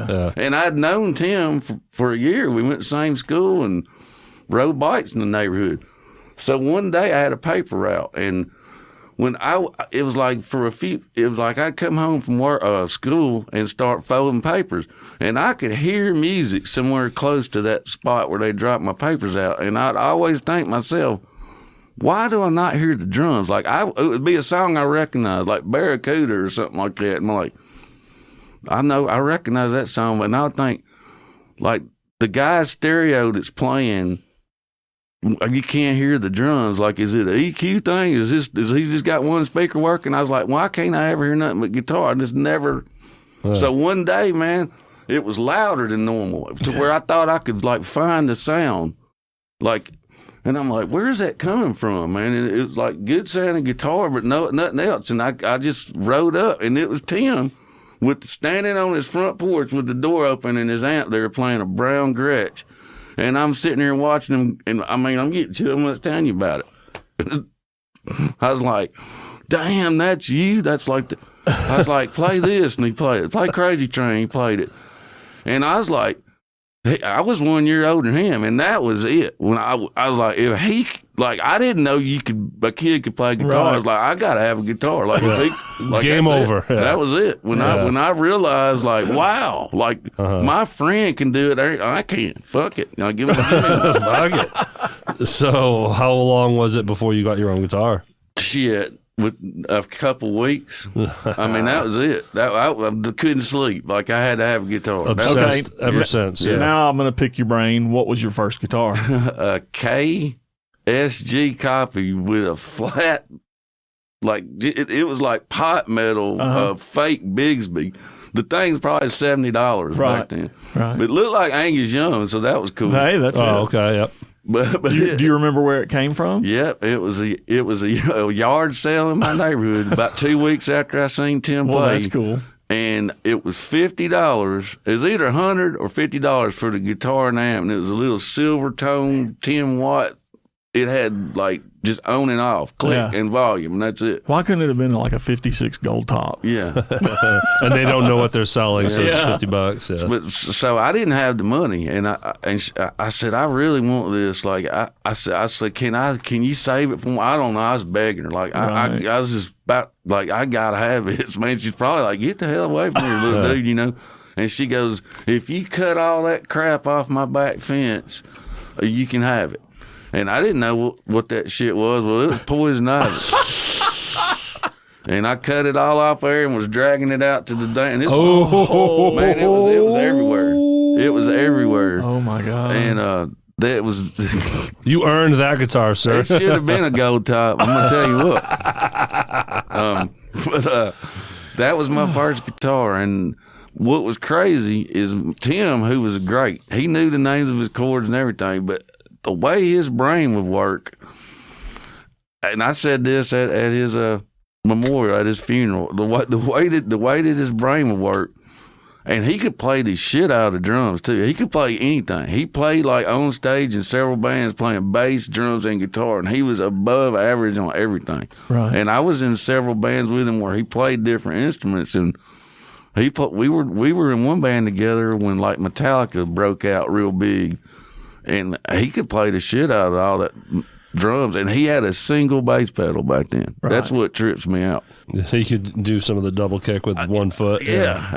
And I'd known Tim for a year. We went to the same school and rode bikes in the neighborhood. So one day I had a paper route, and it was like I'd come home from school and start folding papers, and I could hear music somewhere close to that spot where they dropped my papers out, and I'd always think myself, why do I not hear the drums? Like it would be a song I recognize, like Barracuda or something like that, and I'm like, I recognize that song, but now I think, like, the guy's stereo that's playing, you can't hear the drums. Like, is it an EQ thing? Is he just got one speaker working? I was like, why can't I ever hear nothing but guitar? I just never. So one day, man, it was louder than normal to where I thought I could, like, find the sound. Like, and I'm like, where's that coming from, man? And it was like good sounding guitar, but nothing else. And I just rode up, and it was Tim standing on his front porch with the door open and his amp there playing a brown Gretsch. And I'm sitting here watching him, and I mean, I'm getting chills when I was telling you about it. I was like, damn, that's you? That's like I was like, play this, and he played it. Play Crazy Train, he played it. And I was like, hey, I was 1 year older than him, and that was it. When I was like, if he, like, I didn't know a kid could play guitar. Right. I was like, I got to have a guitar. Like, game over. Yeah. That was it. When I realized, like, wow, like, my friend can do it. I can't. Fuck it. Give me Fuck it. So how long was it before you got your own guitar? Shit. With a couple weeks. I mean, that was it. I couldn't sleep. Like, I had to have a guitar. Obsessed ever since. Yeah. Now I'm going to pick your brain. What was your first guitar? A KSG copy with a flat, like, it was like pot metal, fake Bigsby. The thing's probably $70 back then. Right. But it looked like Angus Young, so that was cool. Hey, that's it. Okay, yep. But do you remember where it came from? Yep, it was a yard sale in my neighborhood about 2 weeks after I seen Tim play. Well, that's cool. And it was $50. It was either $100 or $50 for the guitar and amp, and it was a little silver tone 10-watt. It had, like, just on and off, click and volume, and that's it. Why couldn't it have been like a 56 gold top? Yeah. And they don't know what they're selling, so it's $50. Yeah. But so I didn't have the money, and I said, I really want this. Like, I said, can you save it for me? I don't know. I was begging her. Like, I was just about, like, I got to have it. Man, she's probably like, get the hell away from here, little dude, you know? And she goes, if you cut all that crap off my back fence, you can have it. And I didn't know what that shit was. Well, it was poison ivy. And I cut it all off there and was dragging it out to the dance. Man, it was everywhere. It was everywhere. Oh, my God. And that was... You earned that guitar, sir. It should have been a gold top. I'm going to tell you what. But that was my first guitar. And what was crazy is Tim, who was great, he knew the names of his chords and everything, but the way his brain would work, and I said this at his memorial, at his funeral, the way that his brain would work, and he could play the shit out of the drums too. He could play anything. He played, like, on stage in several bands playing bass, drums, and guitar, and he was above average on everything. Right. And I was in several bands with him where he played different instruments, and we were in one band together when, like, Metallica broke out real big. And he could play the shit out of all that drums, and he had a single bass pedal back then. Right. That's what trips me out. He could do some of the double kick with 1 foot. Yeah.